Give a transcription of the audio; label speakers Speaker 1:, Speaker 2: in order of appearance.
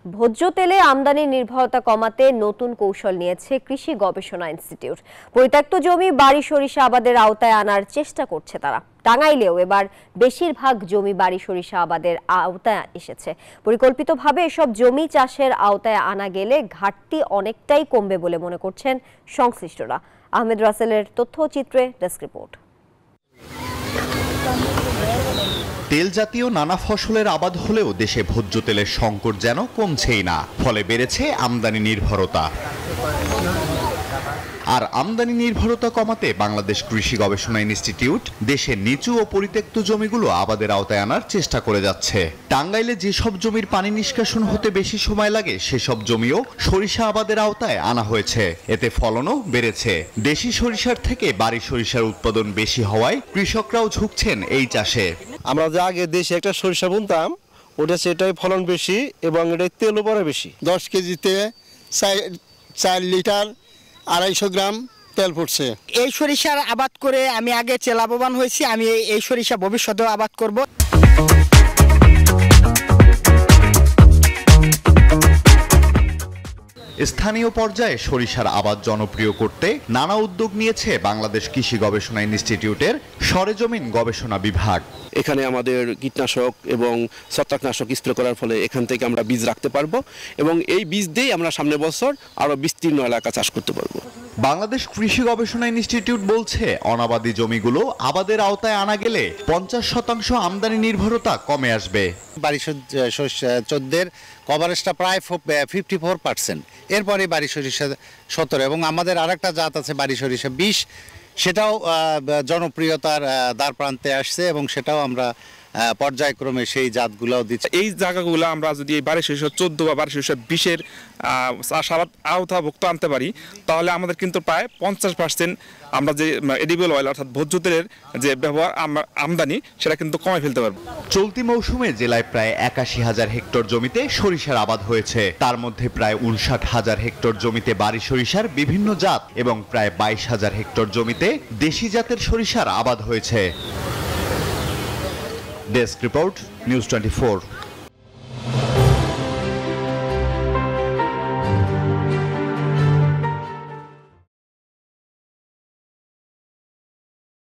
Speaker 1: ভোজ্য তেলে আমদানি নির্ভরতা কমাতে নতুন কৌশল নিয়েছে কৃষি গবেষণা ইনস্টিটিউট। পরিত্যক্ত জমি বাড়ি সরিষা আবাদের আওতায় আনার চেষ্টা করছে তারা। টাঙ্গাইলেও এবার বেশিরভাগ জমি বাড়ি সরিষা আবাদের আওতায় এসেছে। পরিকল্পিতভাবে এসব জমি চাষের আওতায় আনা গেলে ঘাটতি অনেকটাই কমবে বলে মনে করছেন সংশ্লিষ্টরা। আহমেদ রাসেলের তথ্যচিত্রে ডেস্ক রিপোর্ট।
Speaker 2: তেল জাতীয় নানা ফসলের আবাদ হলেও দেশে ভোজ্য তেলের সংকট যেন কমছেই না, ফলে বেড়েছে আমদানি নির্ভরতা। আর আমদানি নির্ভরতা কমাতে বাংলাদেশ কৃষি গবেষণা ইনস্টিটিউট দেশের নিচু ও পরিত্যক্ত জমিগুলো আবাদের আওতায় আনার চেষ্টা করে যাচ্ছে। টাঙ্গাইলে যেসব জমির পানি নিষ্কাশন হতে বেশি সময় লাগে সেসব জমিও সরিষা আবাদের আওতায় আনা হয়েছে। এতে ফলনও বেড়েছে। দেশি সরিষার থেকে বাড়ি সরিষার উৎপাদন বেশি হওয়ায় কৃষকরাও ঝুঁকছেন এই চাষে।
Speaker 3: আমরা যে আগে দেশে একটা সরিষা বুনতাম, ওটা সেটাই ফলন বেশি এবং এটাই তেলও পরে বেশি।
Speaker 4: 10 কেজিতে 4 লিটার 250 গ্রাম তেল পড়ছে।
Speaker 5: এই সরিষার আবাদ করে আমি আগে লাভবান হয়েছি, আমি এই সরিষা ভবিষ্যতেও আবাদ করব।
Speaker 2: স্থানীয় পর্যায়ে সরিষার আবাদ জনপ্রিয় করতে নানা উদ্যোগ নিয়েছে বাংলাদেশ কৃষি গবেষণা ইনস্টিটিউটের সরেজমিন গবেষণা বিভাগ।
Speaker 3: এখানে আমাদের কীটনাশক এবং ছত্রাকনাশক স্প্রে করার ফলে এখান থেকে আমরা বীজ রাখতে পারবো এবং এই বীজ দিয়েই আমরা সামনের বছর আরো বিস্তীর্ণ এলাকা চাষ করতে পারবো।
Speaker 2: বাংলাদেশ কৃষি গবেষণা ইনস্টিটিউট বলছে, অনাবাদি জমিগুলো আবাদের আওতায় আনা গেলে 50% আমদানি নির্ভরতা কমে আসবে।
Speaker 6: বাড়ি সরিষা 14 কভারেজটা প্রায় 54%। এরপরে বাড়ি সরিষা 17 এবং আমাদের আরেকটা জাত আছে বাড়ি সরিষা 20, সেটাও জনপ্রিয়তার দ্বার প্রান্তে আসছে এবং সেটাও আমরা পর্যায়ক্রমে সেই জাতগুলোও দিচ্ছি।
Speaker 7: এই জায়গাগুলো আমরা যদি এই বাড়ি সরিষা 14 বা বাড়ি সরিষা 20-এর চাষাবাদ আওতাভুক্ত আনতে পারি, তাহলে আমাদের কিন্তু প্রায় 50% আমরা যে এডিবল অয়েল অর্থাৎ ভোজ্য তেলের যে ব্যবহার আমদানি সেটা কিন্তু কমে ফেলতে পারবো।
Speaker 2: চলতি মৌসুমে জেলায় প্রায় 81,000 হেক্টর জমিতে সরিষার আবাদ হয়েছে। তার মধ্যে প্রায় 59,000 হেক্টর জমিতে বাড়ি সরিষার বিভিন্ন জাত এবং প্রায় 22,000 হেক্টর জমিতে দেশি জাতের সরিষার আবাদ হয়েছে। Desk report, news 24।